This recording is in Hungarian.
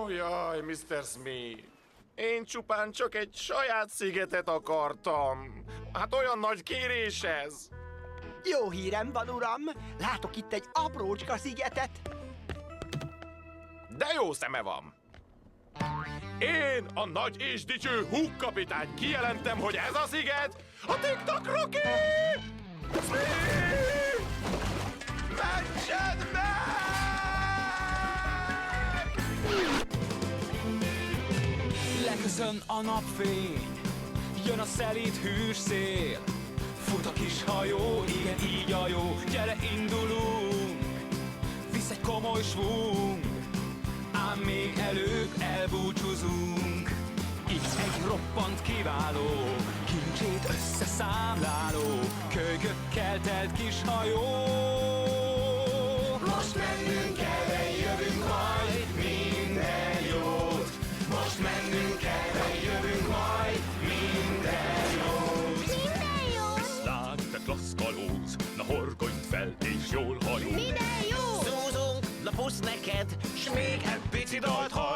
Ó, jaj, Mr. Smith. Én csupán csak egy saját szigetet akartam. Hát olyan nagy kérés ez. Jó hírem van, uram! Látok itt egy aprócska szigetet. De jó szeme van. Én, a nagy és dicső Hook kapitány kijelentem, hogy ez a sziget a TikTok Rocky! Smith! Mentsed meg! Leköszön a napfény, jön a szelíd hűs szél. Fut a kis hajó, igen így a jó, gyere indulunk. Visz egy komoly svung, ám még előbb elbúcsúzunk. Itt egy roppant kiváló, kincsét összeszámláló, kölykökkel telt kis hajó. Most mennünk kell, de jövünk majd minden jót. Most mennünk kell, de jövünk majd minden jót. Minden jó! Lát, te klassz kalóz, na horgolj fel és jól hajó. Minden jó! Zúzunk, lapus neked, s még egy pici dalt hall.